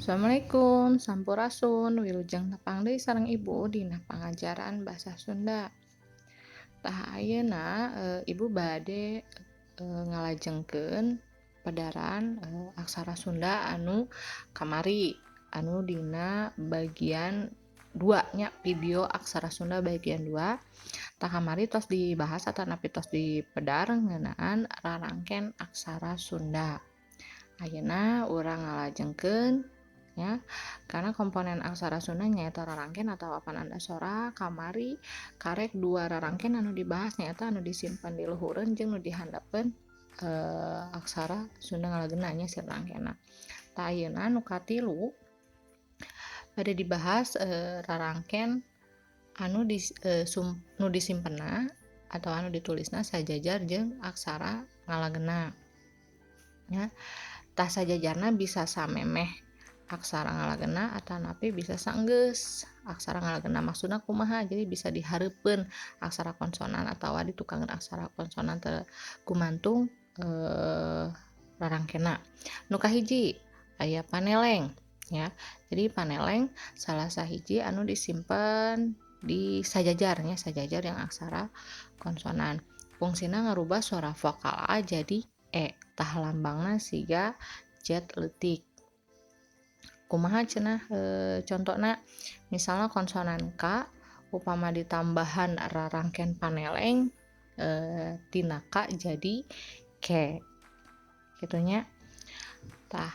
Assalamualaikum, sampurasun, wilujeng tepang deui sareng Ibu dina pangajaran basa Sunda. Tah ayeuna Ibu bade ngalajengkeun padaran aksara Sunda anu kamari, anu dina bagian 2 nya video aksara Sunda bagian 2. Tah kamari tos dibahas atanapi tos dipedar ngeunaan rarangken aksara Sunda. Ayeuna urang ngalajengkeun ya, karena komponen aksara Sunda nyaeta rarangken atau pananda sora kamari karek 2 rarangken anu dibahas nyaeta anu disimpen di luhureun jeung nu dihandapkeun aksara Sunda ngalageuna nya si rarangkenna. Tah ayeuna nu katilu bade dibahas rarangken anu nu disimpenna atau anu ditulisna sajajar jeung aksara ngalageuna. Ya, tah sajajarna bisa samemeh aksara ngalageuna atanapi bisa saenggeus aksara ngalageuna. Maksudna kumaha? Jadi bisa dihareupeun aksara konsonan atawa ditukangan aksara konsonan teu gumantung rarangkenna. Nu kahiji aya paneleng ya. Jadi paneleng salah sahiji anu disimpen di sajajar nya, sajajar yang aksara konsonan. Fungsina ngarubah suara vokal A jadi E. Tah lambangna siga jet leutik. Kumaha cenah contona? Misalnya konsonan K upama ditambahan rarangken paneleng tina K jadi ke. Kitu nya. Tah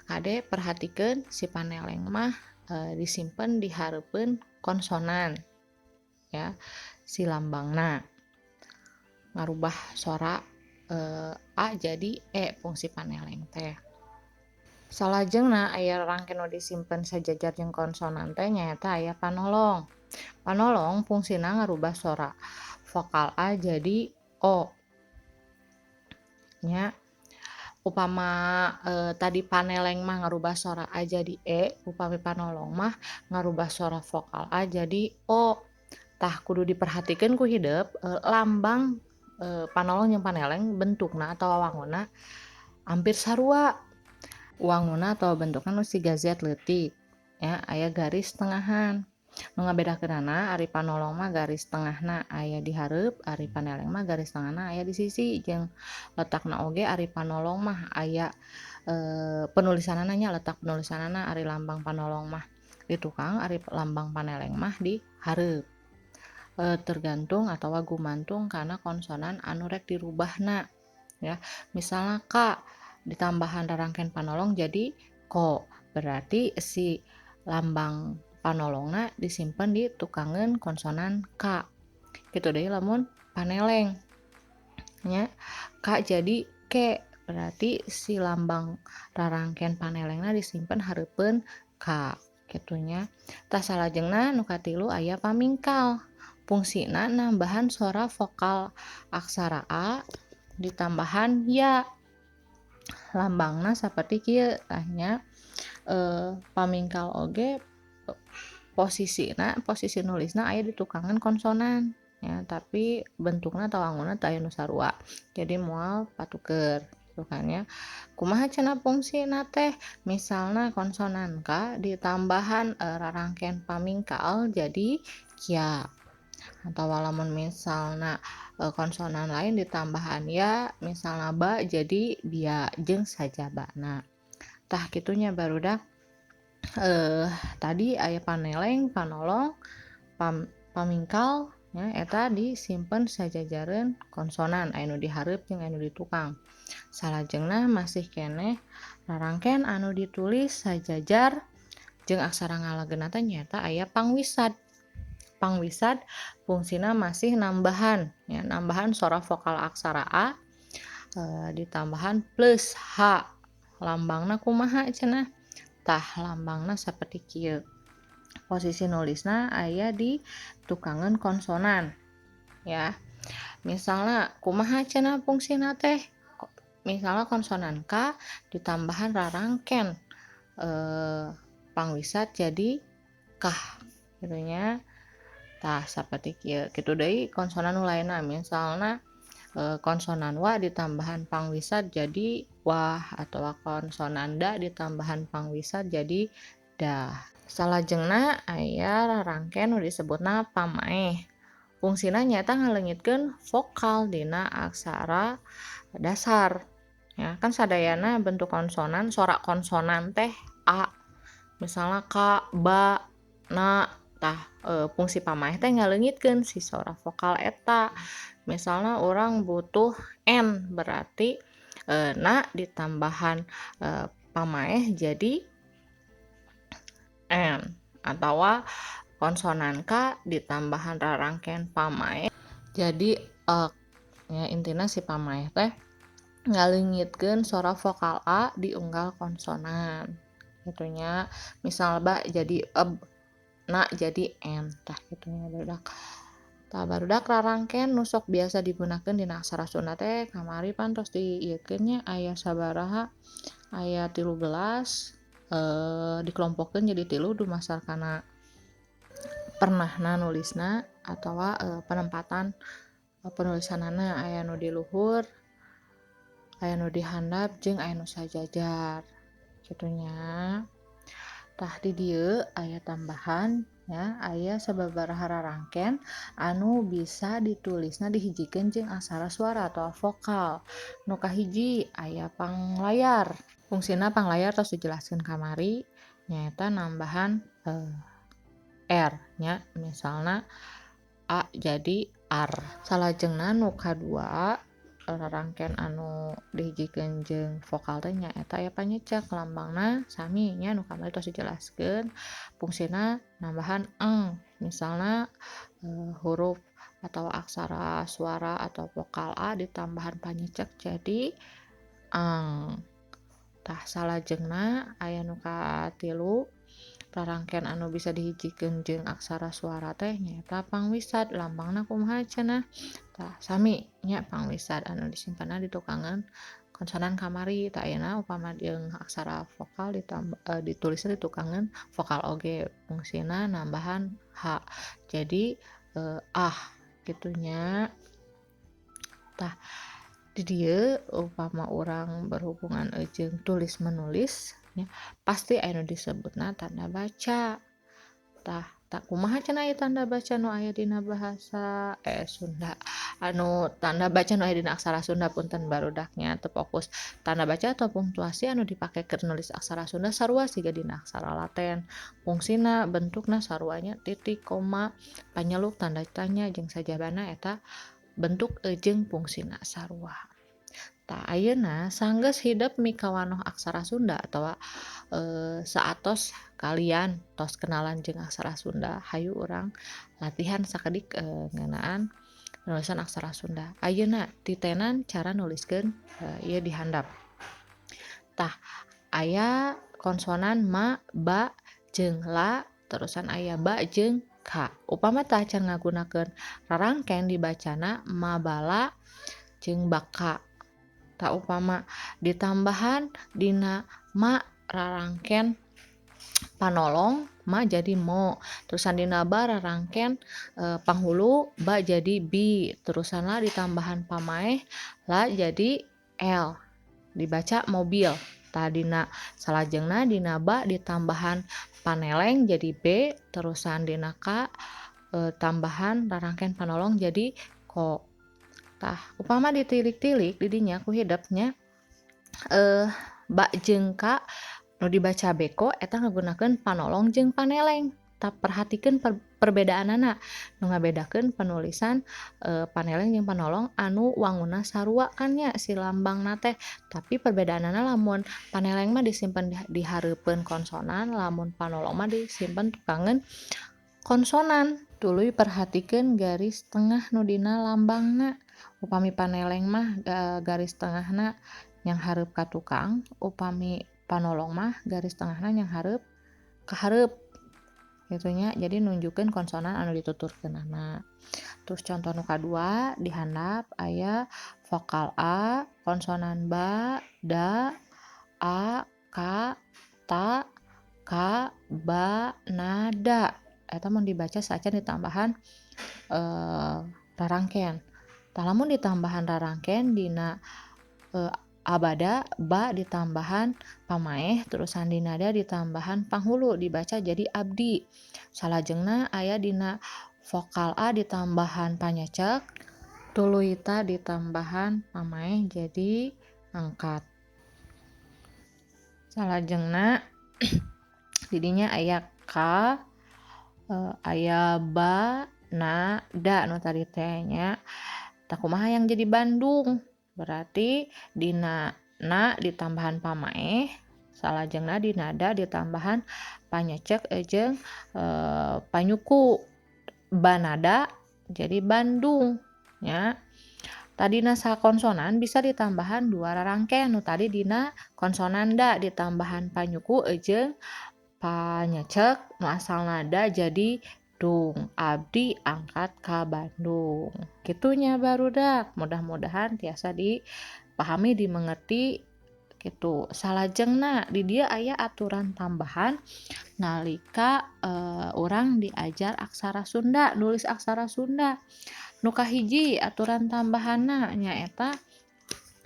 kade perhatikeun si paneleng mah disimpen di hareupeun konsonan ya, si lambangna ngarubah suara A jadi E fungsi paneleng teh. Salajengna aya rarangken nu disimpen sajajar jeung konsonan teh nyaeta aya panolong. Panolong fungsina ngarubah suara vokal A jadi O. Nya upama tadi paneleng mah ngarubah suara A jadi E, upami panolong mah ngarubah suara vokal A jadi O. Tah kudu diperhatikeun ku hideuk lambang panolong jeung paneleng bentukna atau wangunna hampir sarua. Wangunna atau bentukna nu siga Z leutik ya, aya garis tengahan. Nu ngabedakeunana ari panolong mah garis tengahna aya di hareup, ari paneleng mah garis tengahna aya di sisi jeung letakna oge ari panolong mah aya penulisanana nya, letak penulisanana ari lambang panolong mah di tukang, ari lambang paneleng mah di hareup. Tergantung atawa gumantung kana konsonan anu rek dirubahna ya. Misalnya K ditambahan rarangken panolong jadi ko, berarti si lambang panolongna disimpen di tukangeun konsonan K. Kitu deui lamun paneleng nya, K jadi ke, berarti si lambang rarangken panelengna disimpen hareupeun K. Kitu nya. Tah salajengna nu katilu aya pamingkal. Fungsina nambahan suara vokal aksara A ditambahan ya. Lambangna saperti kieu tah nya. Pamingkal oge posisi nulisna aya di tukangan konsonan ya, tapi bentukna atau wangunna teu aya nu sarua. Jadi moal patuker gitu kan ya. Kumaha cenah fungsina teh? Misalna konsonan K ditambahan rarangken pamingkal jadi kya. Atau lamun misalna konsonan lain ditambahan ya, misalna ba jadi bia jeung sajabana. Tah kitunya barudak tadi aya paneleng, panolong, pamingkal ya, eta disimpen sajajareun konsonan aya nu dihareup jeung anu ditukang. Salajengna masih keneh rarangken anu ditulis sajajar jeung aksara ngalageuna teh nyaeta aya pangwisad. Pangwisad fungsina masih nambahan ya, nambahan suara vokal aksara A ditambahan plus H. Lambangna kumaha cenah? Tah lambangna saperti kieu. Posisi nulisna aya di tukangeun konsonan ya. Misalna kumaha cenah fungsina teh? Misalnya konsonan K ditambahan rarangken pangwisad jadi kah gitu nya. Tah saperti kieu. Kitu deui konsonan nu lainna misalna konsonan wa ditambahan pangwisat jadi wah atawa konsonan da ditambahan pangwisat jadi dah. Salajengna aya rarangken nu disebutna pamaeh. Fungsina nyaeta ngaleungitkeun vokal dina aksara dasar. Ya, kan sadayana bentuk konsonan, sorak konsonan teh a. Misalnya ka, ba, na, tah fungsi pamaeh teh ngaleungitkeun si sora vokal eta. Misalnya orang butuh n berarti na ditambahan pamaeh jadi n atawa konsonan ka ditambahan rarangken pamaeh jadi ya intina si pamaeh teh ngaleungitkeun sora vokal a di unggal konsonan gitunya. Misal ba jadi eb, na jadi n tah gitunya barudak. Tah barudak rarangken nu sok biasa digunakeun dina aksara Sunda teh kamari pan tos diieukeun nya aya sabaraha, aya 13 dikelompokkeun jadi 3 dumasarkana pernahna nulisna atawa penempatan penulisanana. Aya nu di luhur, aya nu di handap jeung aya nu sajajar gitunya. Tah di dieu aya tambahan ya, aya sababaraha rarangken anu bisa ditulisna dihijikeun jeung aksara suara atau vokal. Nu kahiji aya panglayar. Fungsina panglayar tos dijelaskeun kamari nyaeta nambahan r nya. Misalna a jadi ar. Salajengna nu kadua rarangken anu dihijikeun jeung vokal teh nyaeta aya panyecek. Lambangna sami nya nu kamari tos dijelaskeun. Fungsina nambahan eng. Misalna huruf atau aksara suara atau vokal a ditambahan panyecek jadi ang. Tah salajengna aya nu katilu rarangken anu bisa dihijikeun jeung aksara suara teh nyaeta pangwisat. Lambangna kumaha cenah? Tah sami nya pangwisat anu disimpanna di tukangan konsonan kamari. Tah ayeuna upama jeung aksara vokal ditulisna di tukangan vokal oge. Fungsina nambahan h jadi ah gitunya. Tah di dieu upama urang berhubungan jeung tulis menulis nya pasti aya nu disebutna tanda baca. Tah kumaha cenah ieu tanda baca nu aya dina bahasa Sunda, anu tanda baca nu aya dina aksara Sunda punten barudaknya teu fokus. Tanda baca atau punktuasi anu dipake keur nulis aksara Sunda sarua siga dina aksara Laten. Fungsina bentukna saruanya titik, koma, panyeluk, tanda tanya jeung sajabana eta bentuk jeung fungsina sarua. Tah ayeuna sanggeus hidep mikawanoh aksara Sunda atawa saatos kalian tos kenalan jeung aksara Sunda, hayu urang latihan sakedik ngeunaan nulisan aksara Sunda. Ayeuna titenan cara nuliskeun ieu di handap. Tah aya konsonan ma, ba jeung la, terusan aya ba jeung ka. Upama tah can ngagunakeun rarangken dibacana mabala jeung baka. Tah upama ditambahan dina ma rarangken panolong ma jadi mo. Terusan dina ba rarangken panghulu ba jadi bi. Terusan la ditambahan pamaeh la jadi l. Dibaca mobil. Tah dina salajengna dina ba ditambahan paneleng jadi b. Terusan dina ka tambahan rarangken panolong jadi ko. Tah upama ditilik-tilik di dinya ku hidepnya ba jeung ka nu dibaca beko eta ngagunakeun panolong jeung paneleng. Tah perhatikeun perbedaanana nu ngabedakeun penulisan paneleng jeung panolong anu wangunna sarua kan nya si lambangna teh. Tapi perbedaanana lamun paneleng mah disimpen di hareupeun konsonan, lamun panolong mah disimpen tukangan konsonan. Tuluy perhatikeun garis tengah nu dina lambangna. Upami paneleng mah garis tengahna yang hareup ka tukang, upami panolong mah garis tengahna yang hareup ka hareup gitunya. Jadi nunjukkeun konsonan anu dituturkeunana. Terus contoh nu kadua di handap aya vokal a, konsonan ba, da, a, ka, ta, ka, ba, na, da. Eta mun dibaca sacan ditambahan rarangken. Tah lamun ditambahan rarangken dina Eee, abada, ba ditambahan pamaeh, terusan di nada ditambahan panghulu, dibaca jadi abdi. Salajengna aya dina vokal A ditambahan panyecek, tuluy ita ditambahan pamaeh jadi angkat. Salajengna di dinya aya ka, aya ba, na, da nu tadi teh nya. Tah kumaha yang jadi Bandung? Berarti dina na ditambahan pamaeh, salajengna di nada ditambahan panyecek jeung panyuku. Banada jadi Bandung nya. Tadina sakonsonan bisa ditambahan dua rarangken nu tadi dina konsonan da ditambahan panyuku jeung panyecek nu asal nada jadi dung. Abdi angkat ka Bandung. Kitunya barudak. Mudah-mudahan tiasa dipahami dimengerti gitu. Salajengna di dia aya aturan tambahan nalika urang diajar aksara Sunda, nulis aksara Sunda. Nu kahiji aturan tambahanna nyaeta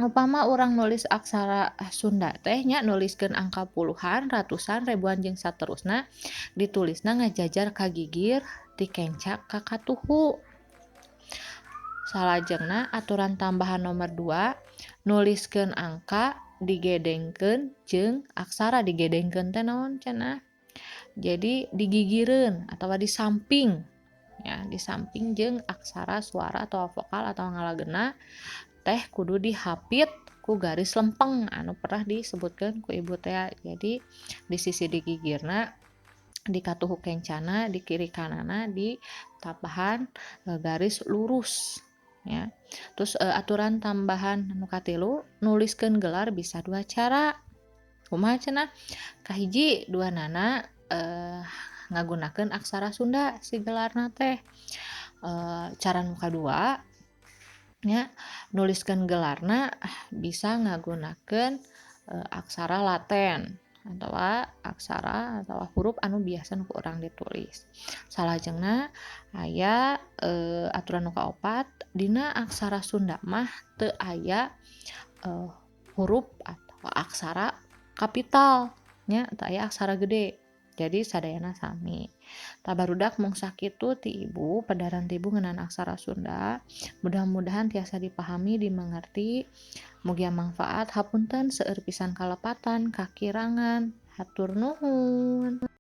upama urang nulis aksara Sunda teh nya nuliskeun angka puluhan, ratusan, ribuan jeung saterusna ditulisna ngajajar ka gigir ti kenca ka katuhu. Salajengna aturan tambahan nomor 2 nuliskeun angka digedengkeun jeung aksara. Digedengkeun teh naon cenah? Jadi digigireun atawa di samping ya, di samping jeung aksara suara atau vokal atau ngalageuna teh kudu dihapit ku garis lempeng anu pernah disebutkeun ku ibu teh. Jadi di sisi digigirna di katuhu kencana di kiri kanana ditambahan garis lurus ya. Terus aturan tambahan nu katilu nuliskeun gelar bisa dua cara. Kumaha cenah? Kahiji duanana ngagunakeun aksara Sunda si gelarna teh. Cara nu kadua nya nuliskeun gelarna bisa ngagunakeun aksara Laten atawa aksara atawa huruf anu biasa nu ku urang ditulis. Salajengna aya aturan nu kaopat dina aksara Sunda mah teu aya huruf atawa aksara kapital nya, teu aya aksara gede. Jadi sadayana sami. Tah barudak mung sakitu ti ibu padaran ti ibu ngeunaan aksara Sunda. Mudah-mudahan tiasa dipahami dimengerti. Mugia manfaat. Hapunten seueur pisan kalepatan kakirangan. Hatur nuhun.